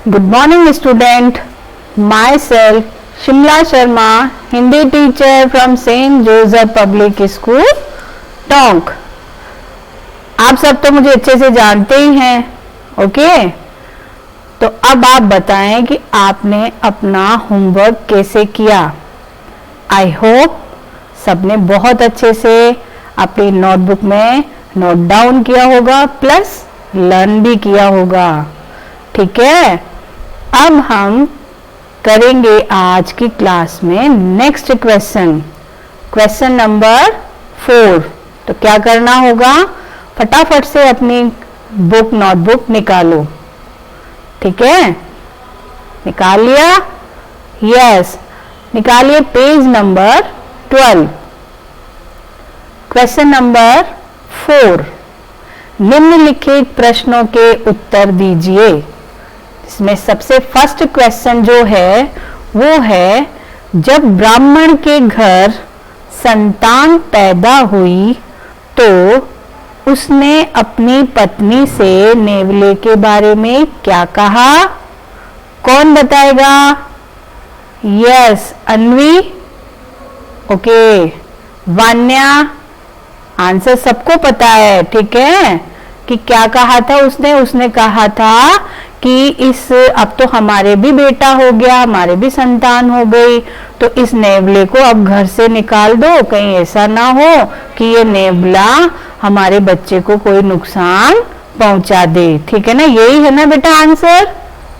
Good morning student. Myself Shimla Sharma, Hindi teacher from Saint Joseph Public School, Tonk. आप सब तो मुझे अच्छे से जानते ही हैं, ओके? तो अब आप बताएं कि आपने अपना होमवर्क कैसे किया। आई होप सबने बहुत अच्छे से अपनी नोटबुक में नोट डाउन किया होगा, प्लस लर्न भी किया होगा, ठीक है? अब हम करेंगे आज की क्लास में नेक्स्ट क्वेश्चन नंबर 4। तो क्या करना होगा, फटाफट से अपनी नोटबुक निकालो, ठीक है? निकाल लिया? यस, निकालिए पेज नंबर 12। क्वेश्चन नंबर 4, निम्नलिखित प्रश्नों के उत्तर दीजिए। इसमें सबसे फर्स्ट क्वेश्चन जो है वो है, जब ब्राह्मण के घर संतान पैदा हुई तो उसने अपनी पत्नी से नेवले के बारे में क्या कहा? कौन बताएगा? Yes, Anvi. Okay, Vanya. Answer सबको पता है, ठीक है? कि क्या कहा था उसने कहा था कि अब तो हमारे भी बेटा हो गया, हमारे भी संतान हो गई, तो इस नेवले को अब घर से निकाल दो, कहीं ऐसा ना हो कि ये नेवला हमारे बच्चे को कोई नुकसान पहुंचा दे, ठीक है ना? यही है ना बेटा आंसर,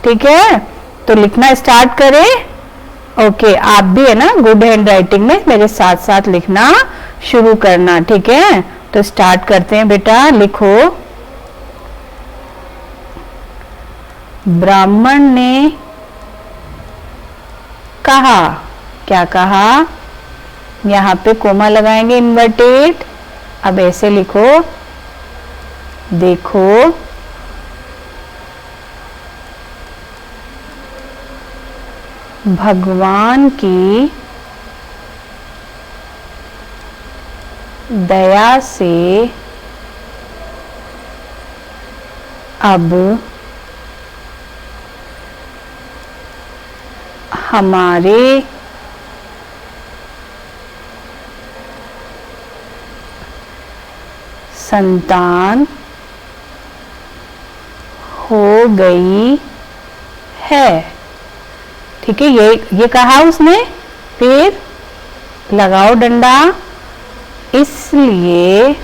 ठीक है? तो लिखना स्टार्ट करें। ओके, आप भी है ना गुड हैंड राइटिंग में मेरे साथ साथ लिखना शुरू करना, ठीक है? तो स्टार्ट करते हैं बेटा, लिखो। ब्राह्मण ने कहा, क्या कहा? यहाँ पे कोमा लगाएंगे, इन्वर्टेड। अब ऐसे लिखो, देखो भगवान की दया से अब हमारे संतान हो गई है, ठीक है? ये कहा उसने, फिर लगाओ डंडा। इसलिए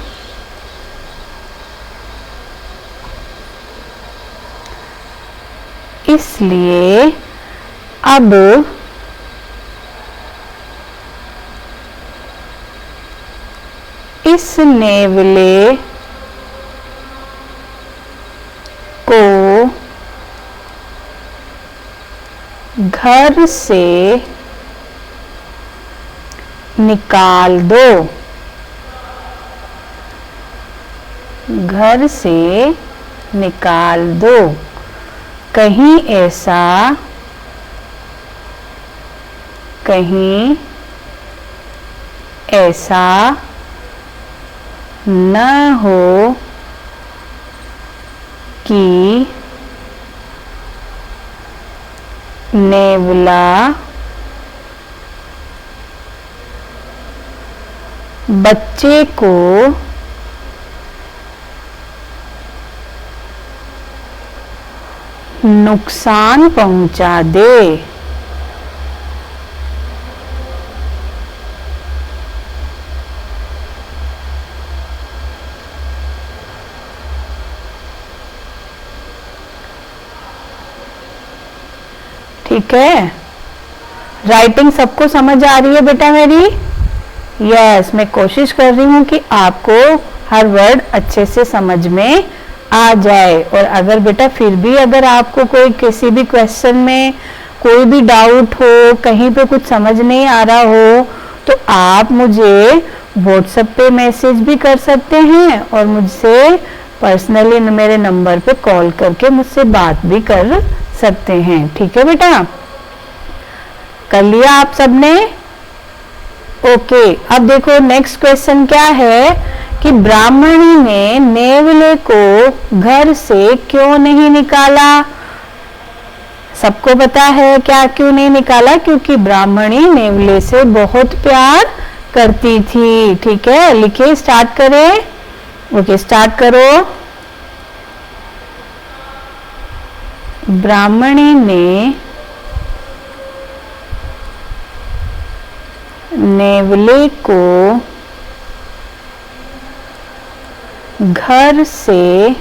अब इस नेवले को घर से निकाल दो, घर से निकाल दो, कहीं ऐसा न हो कि नेवला बच्चे को नुकसान पहुंचा दे। ठीक है? राइटिंग सबको समझ आ रही है बेटा मेरी? यस, मैं कोशिश कर रही हूँ कि आपको हर वर्ड अच्छे से समझ में आ जाए। और अगर बेटा फिर भी अगर आपको कोई किसी भी क्वेश्चन में कोई भी डाउट हो, कहीं पे कुछ समझ नहीं आ रहा हो, तो आप मुझे व्हाट्सएप पे मैसेज भी कर सकते हैं और मुझसे पर्सनली मेरे नंबर पे कॉल करके मुझसे बात भी कर सकते हैं, ठीक है बेटा? कर लिया आप सबने? ओके, अब देखो नेक्स्ट क्वेश्चन क्या है कि ब्राह्मणी ने नेवले को घर से क्यों नहीं निकाला? सबको पता है क्या क्यों नहीं निकाला, क्योंकि ब्राह्मणी नेवले से बहुत प्यार करती थी। ठीक है, लिखिए, स्टार्ट करें। ओके, स्टार्ट करो। ब्राह्मणी ने नेवले को घर से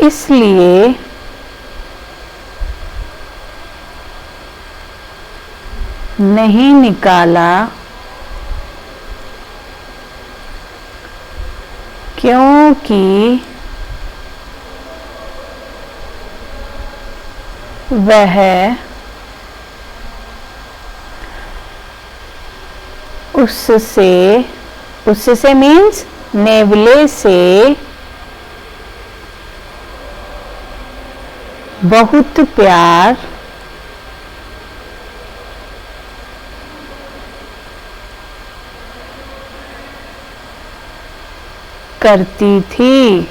इसलिए नहीं निकाला क्योंकि वह उससे मीन्स नेवले से बहुत प्यार करती थी।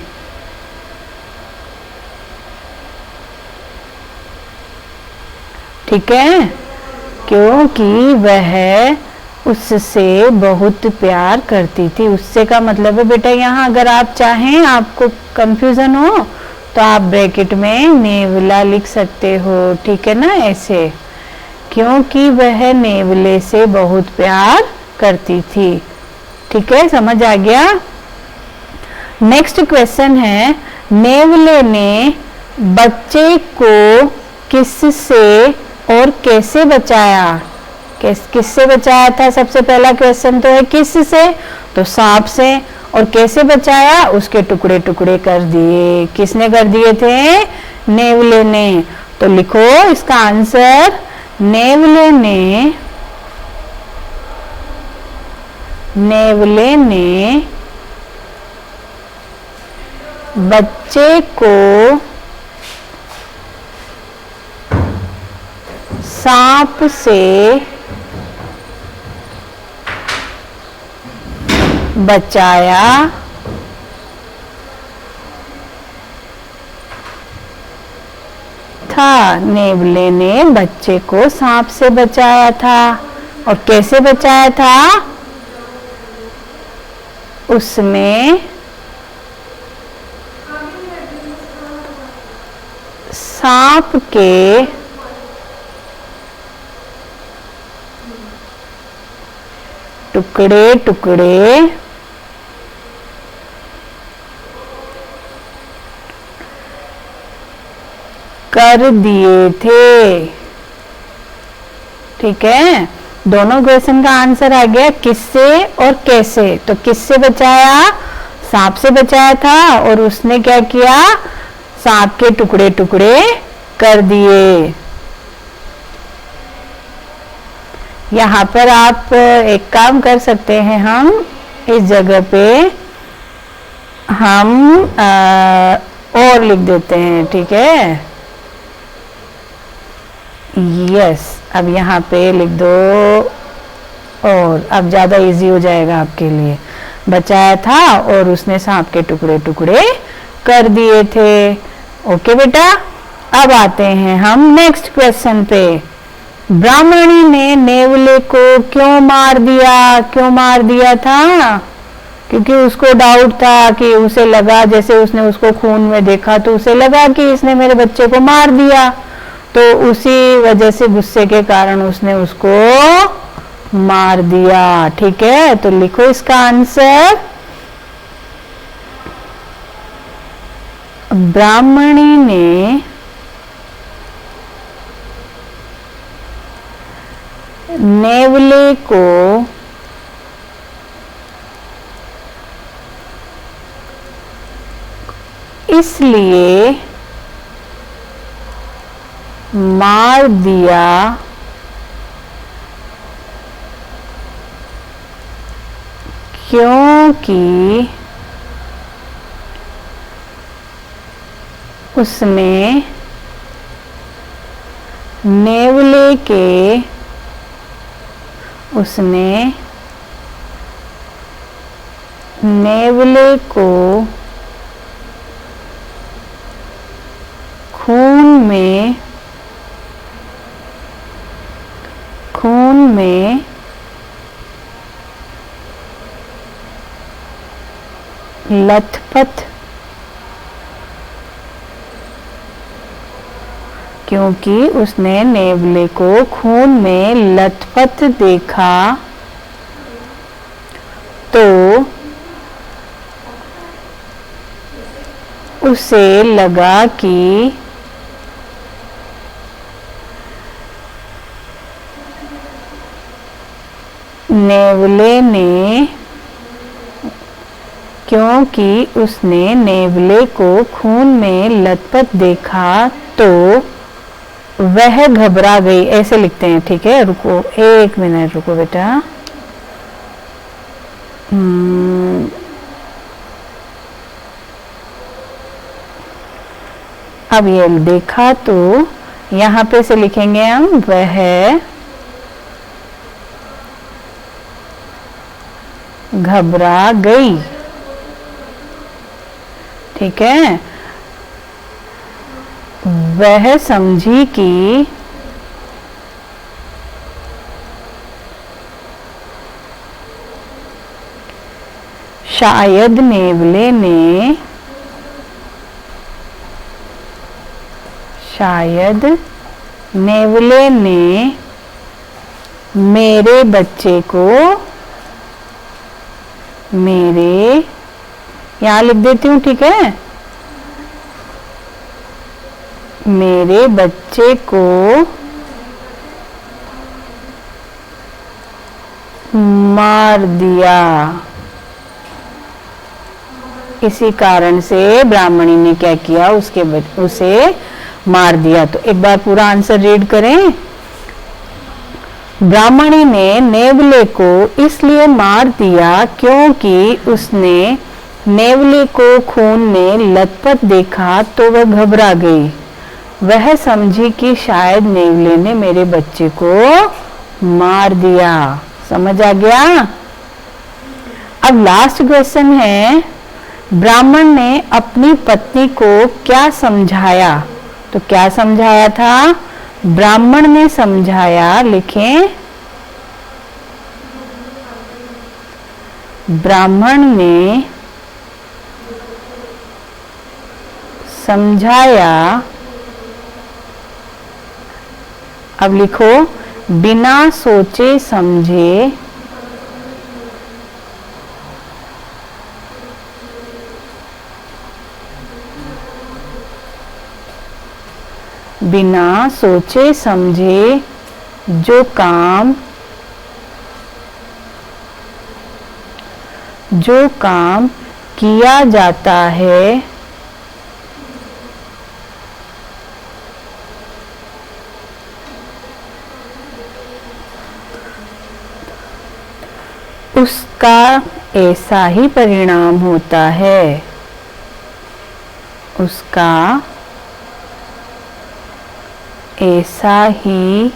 ठीक है, क्योंकि वह उससे बहुत प्यार करती थी। उससे का मतलब है बेटा, यहाँ अगर आप चाहें, आपको कंफ्यूजन हो तो आप ब्रैकेट में नेवला लिख सकते हो। ठीक है ना, ऐसे, क्योंकि वह नेवले से बहुत प्यार करती थी। ठीक है, समझ आ गया। नेक्स्ट क्वेश्चन है, नेवले ने बच्चे को किससे और कैसे बचाया? किससे बचाया था? सबसे पहला क्वेश्चन तो है किससे, तो सांप से। और कैसे बचाया? उसके टुकड़े टुकड़े कर दिए। किसने कर दिए थे? नेवले ने। तो लिखो इसका आंसर, नेवले ने बच्चे को सांप से बचाया था। नेवले ने बच्चे को सांप से बचाया था। और कैसे बचाया था? उसने सांप के टुकड़े टुकड़े कर दिए थे। ठीक है, दोनों क्वेश्चन का आंसर आ गया, किससे और कैसे। तो किससे बचाया? सांप से बचाया था। और उसने क्या किया? सांप के टुकड़े टुकड़े कर दिए। यहाँ पर आप एक काम कर सकते हैं, हम इस जगह पे हम और लिख देते हैं। ठीक है, यस, अब यहाँ पे लिख दो और, अब ज्यादा इजी हो जाएगा आपके लिए। बचाया था और उसने सांप के टुकड़े टुकड़े कर दिए थे। ओके बेटा, अब आते हैं हम नेक्स्ट क्वेश्चन पे। ब्राह्मणी ने नेवले को क्यों मार दिया? क्यों मार दिया था? क्योंकि उसको डाउट था कि उसे लगा, जैसे उसने उसको खून में देखा तो उसे लगा कि इसने मेरे बच्चे को मार दिया। तो उसी वजह से, गुस्से के कारण उसने उसको मार दिया। ठीक है, तो लिखो इसका आंसर, ब्राह्मणी ने नेवले को इसलिए मार दिया क्योंकि उसने नेवले को खून में लथपथ, क्योंकि उसने नेवले को खून में लथपथ देखा तो उसे लगा कि क्योंकि उसने नेवले को खून में लथपथ देखा तो वह घबरा गई। ऐसे लिखते हैं, ठीक है। रुको 1 मिनट, रुको बेटा। अब ये देखा तो यहाँ पे से लिखेंगे हम, वह घबरा गई, ठीक है। वह समझी कि शायद नेवले ने मेरे बच्चे को, यहाँ लिख देती हूँ, ठीक है, मेरे बच्चे को मार दिया। इसी कारण से ब्राह्मणी ने क्या किया, उसे मार दिया। तो एक बार पूरा आंसर रीड करें। ब्राह्मणी ने नेवले को इसलिए मार दिया क्योंकि उसने नेवले को खून में लथपथ देखा तो वह घबरा गई। वह समझी कि शायद नेवले ने मेरे बच्चे को मार दिया। समझ आ गया। अब लास्ट क्वेश्चन है, ब्राह्मण ने अपनी पत्नी को क्या समझाया? तो क्या समझाया था? ब्राह्मण ने समझाया, लिखें, ब्राह्मण ने समझाया, अब लिखो, बिना सोचे समझे बिना सोचे समझे जो काम किया जाता है उसका ऐसा ही परिणाम होता है। उसका ऐसा ही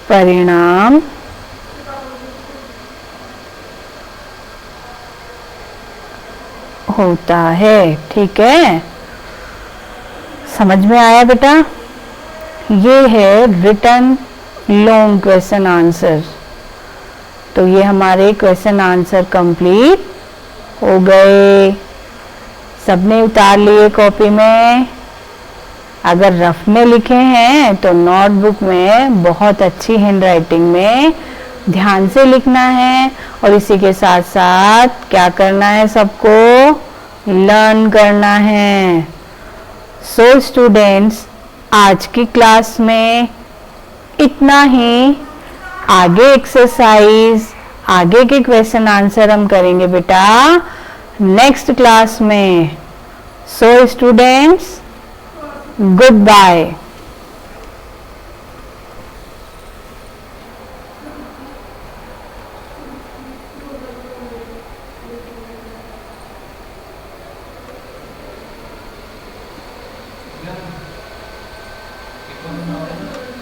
परिणाम होता है। ठीक है, समझ में आया बेटा? ये है रिटन लॉन्ग क्वेश्चन आंसर। तो ये हमारे क्वेश्चन आंसर कंप्लीट हो गए। सबने उतार लिए कॉपी में? अगर रफ में लिखे हैं तो नोटबुक में बहुत अच्छी हैंडराइटिंग में ध्यान से लिखना है, और इसी के साथ साथ क्या करना है, सबको लर्न करना है। सो स्टूडेंट्स, आज की क्लास में इतना ही। आगे एक्सरसाइज, आगे के क्वेश्चन आंसर हम करेंगे बेटा नेक्स्ट क्लास में। So students, goodbye. Yeah.